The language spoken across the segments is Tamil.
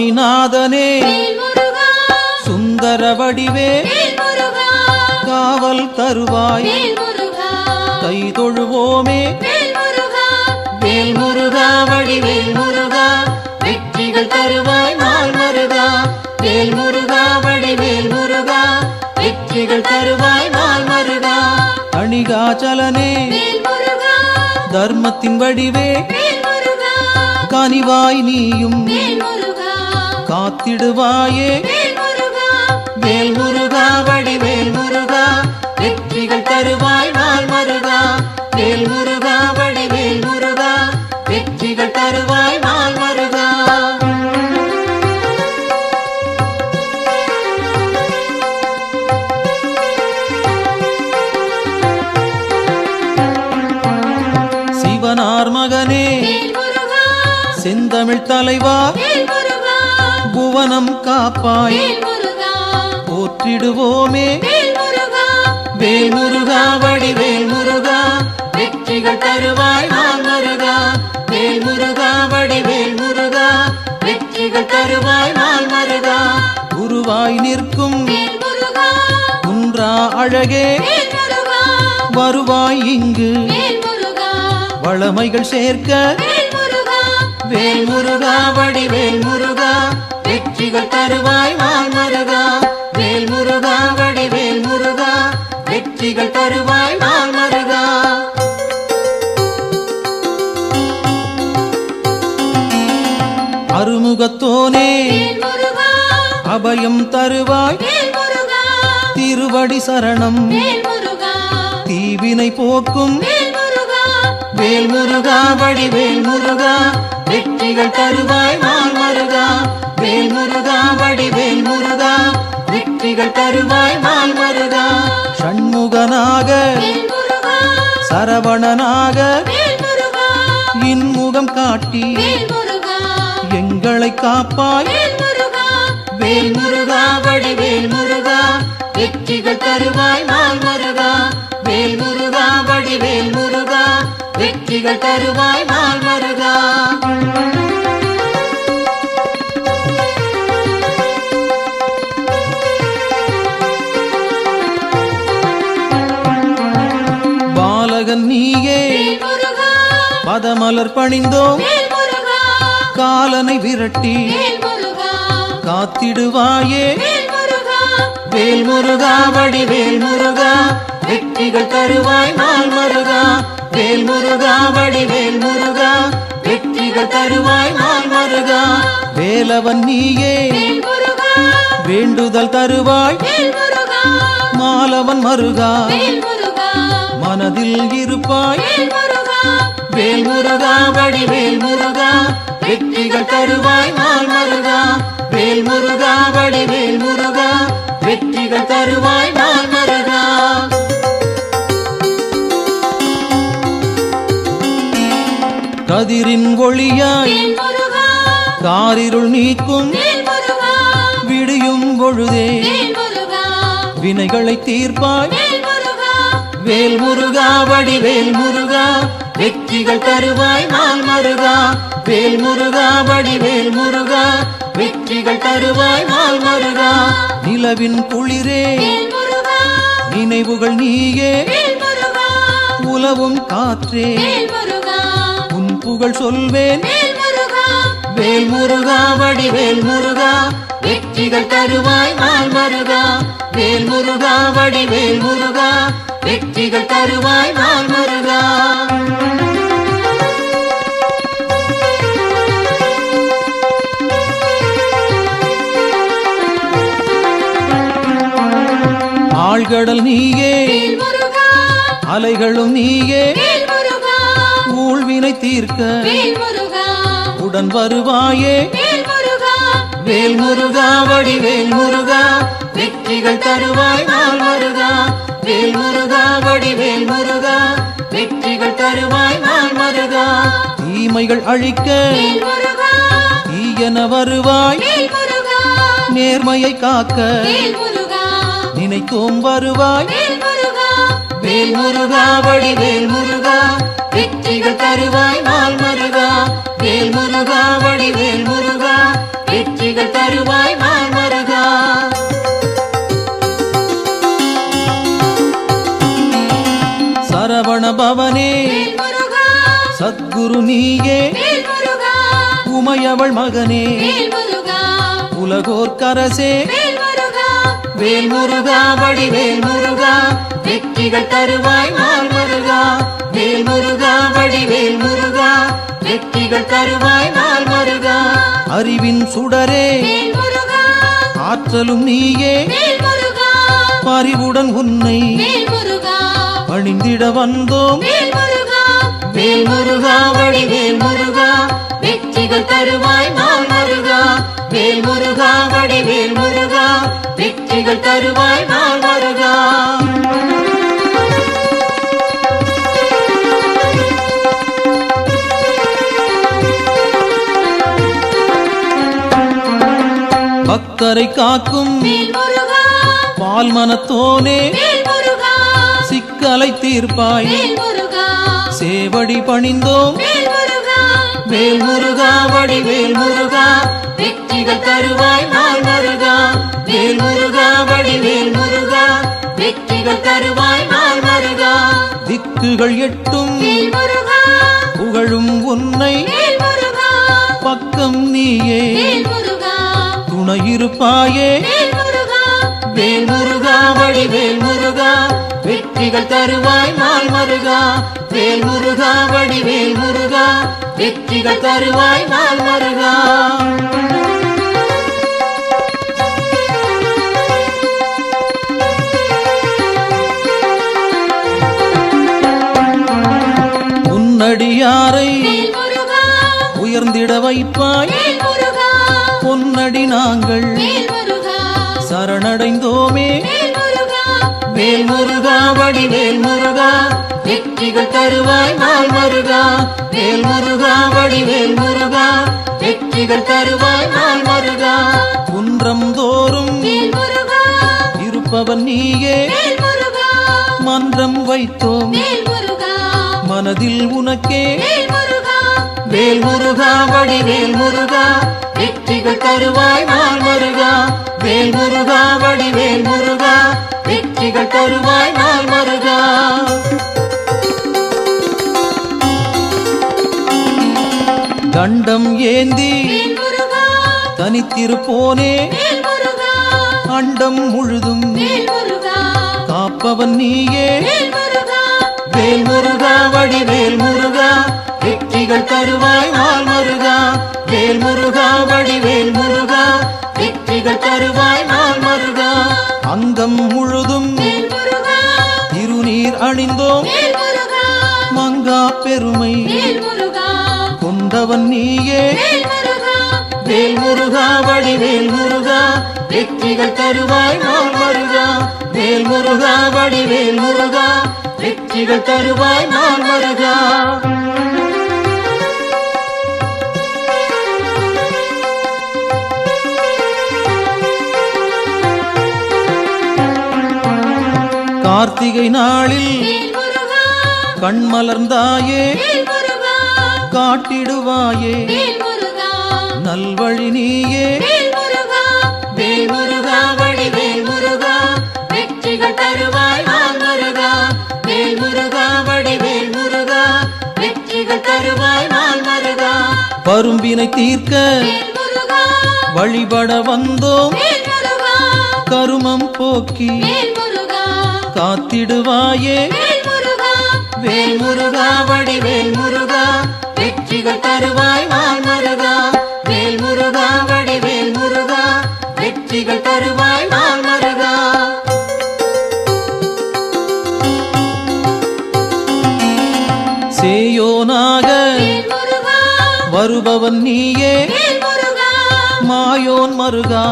சுவாமிநாதனே சுந்தர வடிவே காவல் தருவாய் கை தொழுவோமே வேல் முருகா வடிவேல் முருகா வெற்றிகள் தருவாய் நாள் மருகா வேல் முருகா வடிவேல் முருகா வெற்றிகள் தருவாய் நாள் மருகா அணிகாச்சலனே தர்மத்தின் வடிவே கனிவாய் நீயும் காத்திடுவாயே வேல் முருகா வடிவேல் முருகா வெற்றிகள் தருவாய் நாள் மருகா வேல் முருகா வடிவேல் முருகா வெற்றிகள் தருவாய் நாள் மருகா சிவனார் மகனே செந்தமிழ் தலைவா புவனம் காப்பாய் போற்றிடுவோமே வேல் முருகா வடிவேல் முருகா வெற்றிகள் தருவாய் நாள் மருகா வேல் முருகா வடிவேல் முருகா வெற்றிகள் தருவாய் நாள் மருகா குருவாய் நிற்கும் குன்றா அழகே வருவாய் இங்கு வளமைகள் சேர்க்க வேல் முருகா வடிவேல் முருகா வெற்றிகள் தருவாய் நாள் மருகா வேல் முருகா வடிவேல் முருகா வெற்றிகள் தருவாய் நாள் மருகா அருமுகத்தோனே அபயம் தருவாய் திருவடி சரணம் தீவினை போக்கும் வேல் முருகா வடிவேல் முருகா வெற்றிகள் தருவாய் நாள் மருகா வேல் முருகா வடிவேல் முருகா வெற்றிகள் தருவாய் நாள் மருகா ஷண்முகனாக சரவணனாக இன்முகம் காட்டி எங்களை காப்பாய் வேல் முருகா வடிவேல் முருகா வெற்றிகள் தருவாய் நாள் மருகா வேல் முருகா வடிவேல் முருகா வெற்றிகள் தருவாய் நாள் மருகா பாலகன் நீயே பதமலர் பணிந்தோம் காலனை விரட்டி காத்திடுவாயே வேல் முருகா வடிவேல் முருகா வெற்றிகள் தருவாய் நாள் மருகா வேல் முருகா வடிவேல் முருகா வெற்றிகள் தருவாய் நாள் மருகா வேலவன் நீயே வேண்டுதல் தருவாய் மாலவன் மருகா மனதில் இருப்பாய் வேல் முருகா வடிவேல் முருகா வெற்றிகள் தருவாய் நாள் மருகா வேல் முருகா வடிவேல் முருகா வெற்றிகள் தருவாய் நாள் மருகா கதிரின் ஒளியாய் காரிருள் நீக்கும் விடியும் பொழுதே வினைகளை தீர்ப்பாய் வேல் முருகா வடிவேல் முருகா வெற்றிகள் தருவாய் நாள் மருகா வேல் முருகா வடிவேல் முருகா வெற்றிகள் தருவாய் நாள் மருகா நிலவின் குளிரே நினைவுகள் நீயே உலவும் காற்றே உன் புகழ் சொல்வேன் வேல் முருகா வடிவேல் முருகா வெற்றிகள் தருவாய் நாள் மருகா வேல் முருகா வடிவேல் முருகா வெற்றிகள் தருவாய் நாள் மருகா ஆழ்கடல் நீயே அலைகளும் நீயே ஊழ்வினை தீர்க்க உடன் வருவாயே வேல் முருகா வடிவேல் முருகா வெற்றிகள் தருவாய் நாள் மருகா வேல் முருகா வடிவேல் முருகா வெற்றிகள் தருவாய் நாள் மருகா தீமைகள் அழிக்க தீயன வருவாய் நேர்மையை காக்க நினைக்கும் வருவாய் வேல் முருகா வடிவேல் முருகா வெற்றிகள் தருவாய் நாள் மருகா வேல் முருகா வடிவேல் முருகா வெற்றி வெற்றிகள் தருவாய் நாள் மருகா. சரவண பவனே சத்குரு நீயே, உமையவள் மகனே உலகோர் கரசே, வேல் முருகா வடிவேல் முருகா வெற்றிகள் தருவாய் நாள் மருகா. வேல் முருகா வடிவேல் முருகா வெற்றிகள் தருவாய் நாள் மருகா. அறிவின் சுடரே ஆற்றலும் நீயே, பரிவுடன் உன்னை பணிந்திட வந்தோம். வேல் முருகா வடிவேல் முருகா வெற்றிகள் தருவாய் நாள் மருகா. வேல் முருகா வடிவேல் முருகா வெற்றிகள் தருவாய் நாள் மருகா. பக்தரை காக்கும் பால் மனத்தோனே, சிக்கலை தீர்ப்பாய் சேவடி பணிந்தோம். வேல் முருகா வடிவேல் முருகா வெற்றிகள் தருவாய் நாள் மருகா. வேல் முருகா வடிவேல் முருகா வெற்றிகள் தருவாய் நாள் மருகா. திக்குகள் எட்டும் புகழும் உன்னை, பக்கம் நீயே துணையிருப்பாயே. வேல் முருகா வடிவேல் முருகா வெற்றிகள் தருவாய் நாள் மருகா. வேல் முருகா வடிவேல் முருகா வெற்றிகள் தருவாய் நாள் மருகா. உன்னடியாரை உயர்ந்திட வைப்பாய், பொன்னடி நாங்கள் சரணடைந்தோமே. வேல் முருகா வடிவேல் முருகா வெற்றிகள் தருவாய் நாள் மருகா. வேல் முருகா வடிவேல் முருகா வெற்றிகள் தருவாய் நாள் மருகா. குன்றம் தோறும் இருப்பவன் நீயே, மன்றம் வைத்தோம் மனதில் உனக்கே. வேல் முருகா வடிவேல் முருகா வெற்றிகள் தருவாய் நாள் மருகா. வேல் முருகா வடிவேல் முருகா வெற்றிகள் தருவாய் நாள் மருகா. தண்டம் ஏந்தி தனித்திருப்போனே, அண்டம் முழுதும் காப்பவன் நீயே. வேல் முருகா வடிவேல் முருகா வெற்றிகள் தருவாய் நாள் மருகா. வேல் முருகா வடிவேல் முருகா வெற்றிகள் தருவாய் நாள் மருகா. அங்கம் முழுதும் திருநீர் அணிந்தோம், மங்கா பெருமை கொண்டவன் நீயே. வேல் முருகா வடிவேல் முருகா வெற்றிகள் தருவாய் நாள் மருகா. வேல் முருகா வடிவேல் முருகா வெற்றிகள் தருவாய் நாள் மருகா. கார்த்திகை நாளில் கண்மலர்ந்தாயே, காட்டிடுவாயே நல்வழி நீயே. வேல் முருகா வடிவேல் முருகா வெற்றிகள் தருவாய் நாள் மருகா. வேல் முருகா வடிவேல் முருகா வெற்றிகள் தருவாய் நாள் மருகா. பரும்பினை தீர்க்க வழிபட வந்தோம், கருமம் போக்கி காத்திடுவாயே. வேல் முருகா வடிவேல் முருகா வெற்றிகள் தருவாய் நாள் மருகா. வேல் முருகா வடிவேல் முருகா வெற்றிகள் தருவாய் நாள் மருகா. சேயோனாக வருபவன் நீயே, மாயோன் மருகா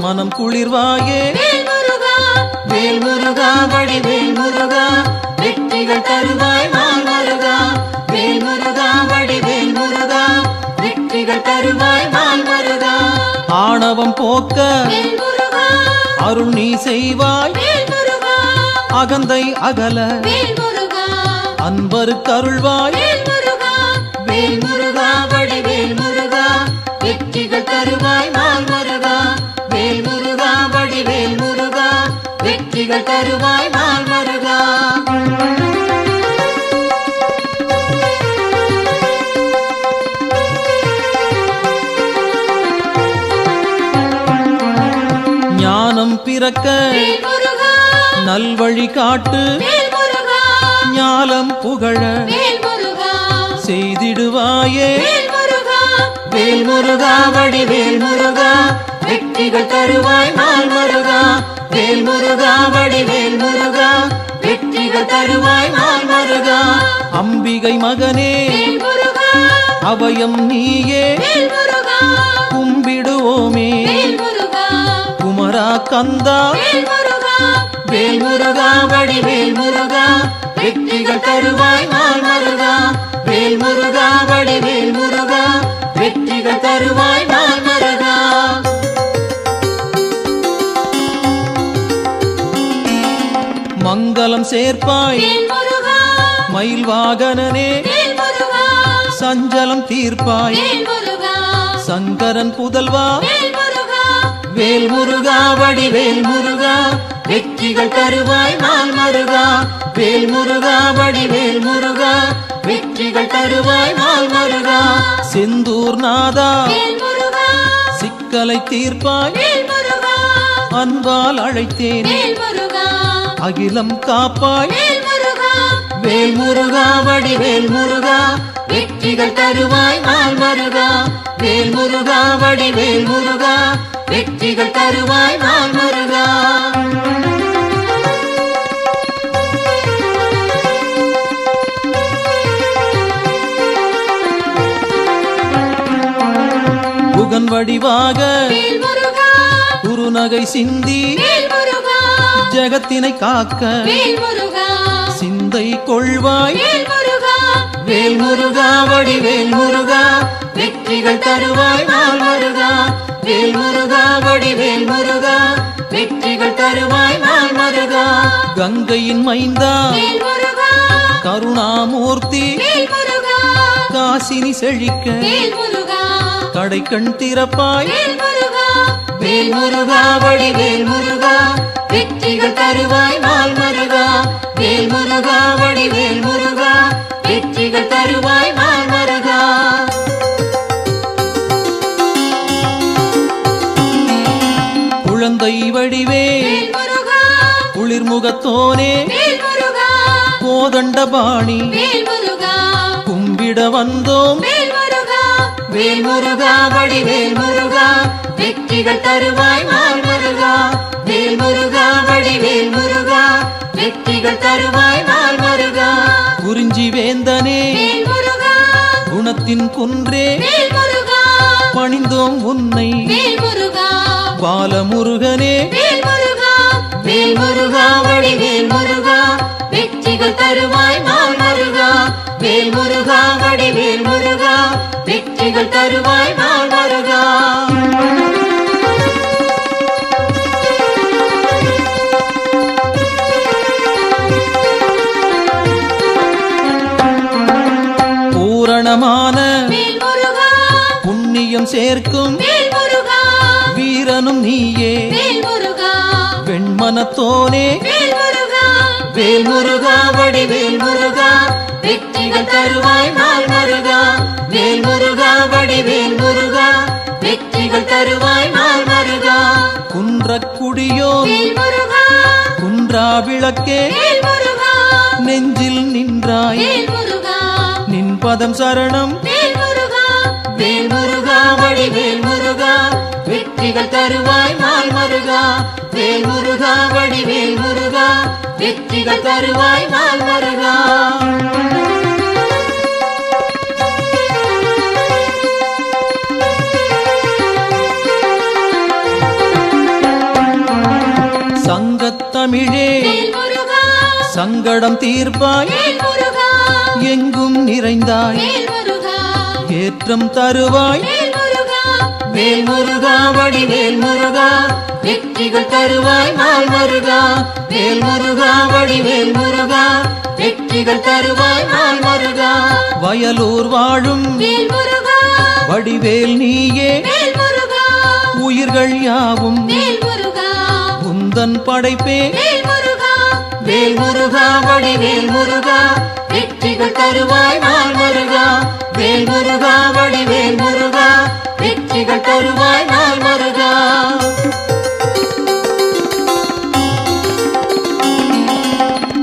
மனம் குளிர்வாயே. வேல் முருகா வடிவேல் முருகா வெற்றிகள் தருவாய் நாள் மருகா. வேல் முருகா வடிவேல் முருகா வெற்றிகள் தருவாய் நாள் மருகா. ஆணவம் போக்க அருள் நீ செய்வாய், அகந்தை அகல அன்பருக்கு அருள்வாய். வேல் முருகா வடிவேல் முருகா வெற்றிகள் தருவாய் நாள் முருகா. வேல் முருகா வடிவேல் முருகா, வெற்றிகள் தருவாய் நாள் முருகா. ஞானம் பிறக்க நல்வழி காட்டு, ஞாலம் புகழ செய்திடுவாயே. வேல் முருகா வடிவேல் முருகா, வெற்றிகள் தருவாய் நாள் முருகா. வேல் முருகா வடிவேல் முருகா, வெற்றிகள் தருவாய் நாள் முருகா. அம்பிகை மகனே அபயம் நீயே, கும்பிடுவோமே குமரா கந்தா. வேல் முருகா வடிவேல் முருகா, வெற்றிகள் தருவாய் நாள் முருகா. வேல் முருகா வடிவேல் முருகா, வெற்றிகள் தருவாய் நாள் முருகா. மங்களம் சேர்ப்பாய் மயில் வாகனனே, சஞ்சலம் தீர்ப்பாய் சங்கரன் புதல்வா. வேல் முருகா வடிவேல் முருகா, வெற்றிகள் தருவாய் நாள் முருகா. வேல் முருகா வடிவேல் முருகா, வெற்றிகள் தருவாய் நாள் முருகா. செந்தூர் நாதா சிக்கலை தீர்ப்பாய், அன்பால் அழைத்தேன் அகிலம் காப்பாய். வேல் முருகா வடிவேல் முருகா, வெற்றிகள் தருவாய் நாள் முருகா. வேல் முருகா வடிவேல் முருகா, வெற்றிகள் தருவாய் நாள் முருகா. புகன் வடிவாக குருநகை சிந்தி, ஜெகத்தினை காக்க சிந்தை கொள்வாய். வேல் முருகா வடிவேல் முருகா, வெற்றிகள் தருவாய் நாள் முருகா. வேல் முருகா வடிவேல் முருகா, வெற்றிகள் தருவாய் நாள் முருகா. கங்கையின் மைந்தா கருணாமூர்த்தி, காசினி செழிக்க கடை கண் திறப்பாய். வேல் முருகா வடிவேல் முருகா, வெற்றிகள் தருவாய் நாள் முருகா. வேல் முருகா வடிவேல் முருகா, வெற்றிகள் தருவாய் நாள் முருகா. குழந்தை வடிவேல் குளிர்முகத்தோனே, கோதண்டபாணி கும்பிட வந்தோம். வேல் முருகா வடிவேல் முருகா, வெற்றிகள் தருவாய் நாள் முருகா. வேல் முருகா வடிவேல் முருகா, வெற்றிகள் தருவாய் நாள் முருகா. குறிஞ்சி வேந்தனே குணத்தின் குன்றே, பணிந்தோம் உன்னை பாலமுருகனே. வேல் முருகா வடிவேல் முருகா, வெற்றிகள் தருவாய் நாள் முருகா. வேல் முருகா வடிவேல் முருகா, வெற்றிகள் தருவாய் நாள் முருகா. பூரணமான புண்ணியம் சேர்க்கும் வீரனும் நீயே, வெண்மனத்தோனே. வேல் முருகா வடிவேல் முருகா, வெற்றிகள் தருவாய் நாள் முருகா. வேல் முருகா வடிவேல் முருகா, வெற்றிகள் தருவாய் நாள் முருகா. குன்றக்குடியோ குன்றா விளக்கே, நெஞ்சில் நின்றாய் நின் பதம் சரணம். வேல் முருகா வடிவேல் முருகா, வெற்றிகள் தருவாய் நாள் முருகா. வேல் முருகா வடிவேல் முருகா, வெற்றிகள் தருவாய் நாள் முருகா. சங்கத்தமிழே சங்கடம் தீர்ப்பாய், எங்கும் நிறைந்தாய் ஏற்றம் தருவாய். வேல் முருகா வடிவேல் முருகா, வெற்றிகள் தருவாய் நாள் முருகா. வேல் முருகா வடிவேல் முருகா, வெற்றிகள் தருவாய் நாள் முருகா. வயலூர் வாழும் வடிவேல் நீயே வேல் முருகா உயிர்கள் யாவும் வேல் முருகா உந்தன் படைப்பே வேல் முருகா வேல் முருகா வடிவேல் முருகா வெற்றிகள் தருவாய் நாள் முருகா வேல் முருகா வடிவேல் முருகா வெற்றிகள் தருவாய் நாள் முருகா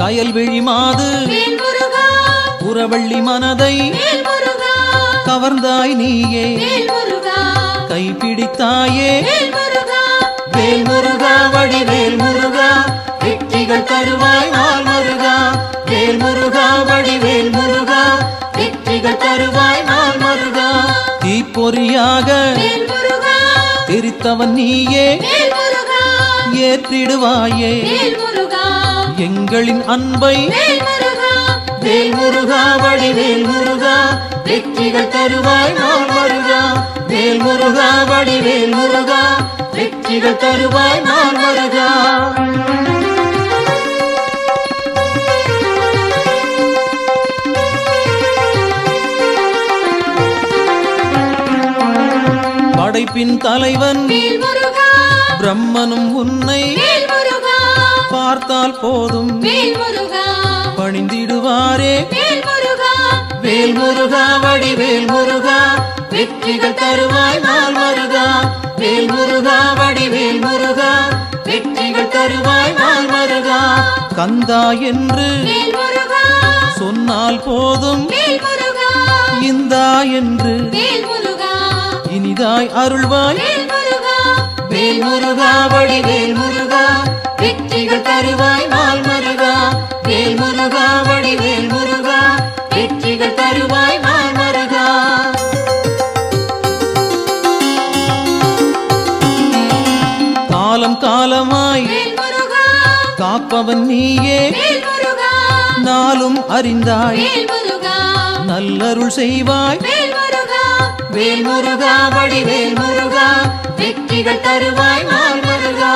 கயல்விழி மாது வேல் முருகா புறவள்ளி மனதை வேல் முருகா கவர்ந்தாய் நீயே வேல் முருகா கைப்பிடித்தாயே வேல் முருகா வேல் முருகா வடிவேல் முருகா வெற்றிகள் தருவாய் நாள் முருகா வேல் முருகா வடிவேல் முருகா வெற்றிகள் தருவாய் நாள் முருகா தீப்பொறியாக வேல் முருகா தெரித்தவன் நீயே வேல் முருகா ஏற்றிடுவாயே வேல் முருகா எங்களின் அன்பை வேல் முருகா வேல் முருகா வடிவேல் முருகா வெற்றிகள் தருவாய் நாள் முருகா வேல் முருகா வடிவேல் முருகா வெற்றிகள் தருவாய் நாள் முருகா படைப்பின் தலைவன் வேல் முருகா பிரம்மனும் உன்னை வேல் முருகா பார்த்தால் போதும் வேல் முருகா பணிந்திடுவாரே வேல் முருகா வேல் முருகா வடிவேல் முருகா வெற்றிகள் தருவாய் நாள் முருகா வேல் முருகா வடிவேல் முருகா வெற்றிகள் தருவாய் நாள் முருகா கந்தா என்று வேல் முருகா சொன்னால் போதும் வேல் முருகா இந்தா என்று வேல் முருகா இனிதாய் அருள்வாய் வேல் முருகா வேல் முருகா வடிவேல் முருகா வெற்றிகள் தருவாய் நாள் முருகா வேல் முருகா வடிவேல் முருகா வெற்றிகள் தருவாய் நாள் முருகா காலம் காலமாய் வேல் முருகா காப்பவன் நீயே வேல் முருகா நாளும் அறிந்தாய் வேல் முருகா நல்லருள் செய்வாய் வேல் முருகா வேல் முருகா வடிவேல் முருகா வெற்றிகள் தருவாய் நாள் முருகா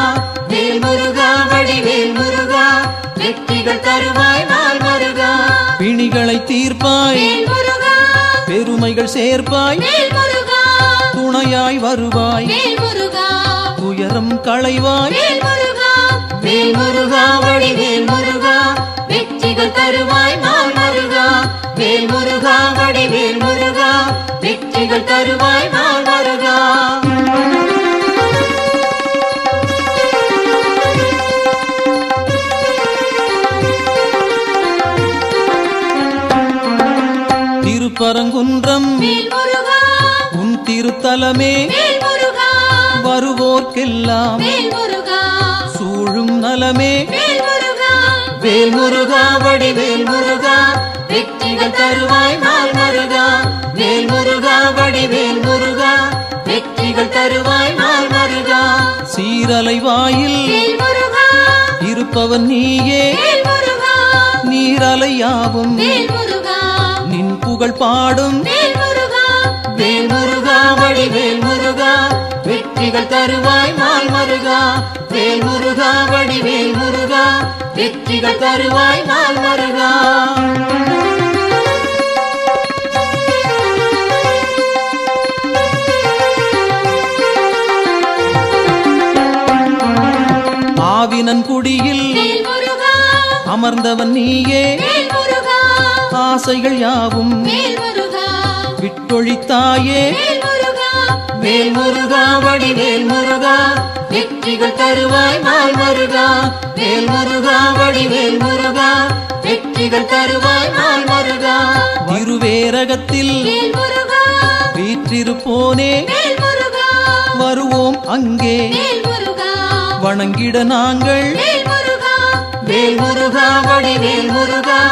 வேல் முருகா வடிவேல் முருகா வெற்றிகள் தருவாய் நாள் முருகா பிணிகளை தீர்ப்பாய் வேல் முருகா பெருமைகள் சேர்ப்பாய் வேல் முருகா துணையாய் வருவாய் வேல் முருகா துயரம் களைவாய் வேல் முருகா வேல் முருகா வடிவேல் முருகா வெற்றிகள் தருவாய் நாள் முருகா வேல் முருகா வடிவேல் முருகா வெற்றிகள் தருவாய் நாள் முருகா திருப்பரங்குன்றம் வேல் முருகா உன் திருத்தலமே வேல் முருகா வருவோர்க்கெல்லாம் வேல் முருகா சூழும் நலமே வேல் முருகா வேல் முருகா வடிவேல் முருகா வெற்றிகள் தருவாய் நாள் முருகா வேல் முருகா வடிவேல் முருகா வெற்றிகள் தருவாய் நாள் முருகா சீரலை வாயில் வேல் முருகா இருப்பவன் நீயே வேல் முருகா நீரலையாவும் வேல் முருகா நின் புகழ் பாடும் வேல் முருகா வேல் முருகா வடிவேல் முருகா வெற்றிகள் தருவாய் நாள் முருகா வேல் முருகா வடிவேல் முருகா வெற்றிகள் தருவாய் நாள் முருகா ஆவினன் குடியில் வேல் முருகா அமர்ந்தவன் நீயே வேல் முருகா ஆசைகள் யாவும் வேல் முருகா விட்டொழித்தாயே வேல் முருகா வேல் முருகா வடிவேல் முருகா வெற்றிகள் தருவாய் நாள் முருகா வேல் முருகா வடிவேல் முருகா வெற்றிகள் தருவாய் நாள் முருகா திருவேரகத்தில் வேல் முருகா வீற்றிருப்போனே வேல் முருகா வருவோம் அங்கே வேல் முருகா வணங்கிட நாங்கள் வேல் முருகா வேல் முருகா வடிவேல் முருகா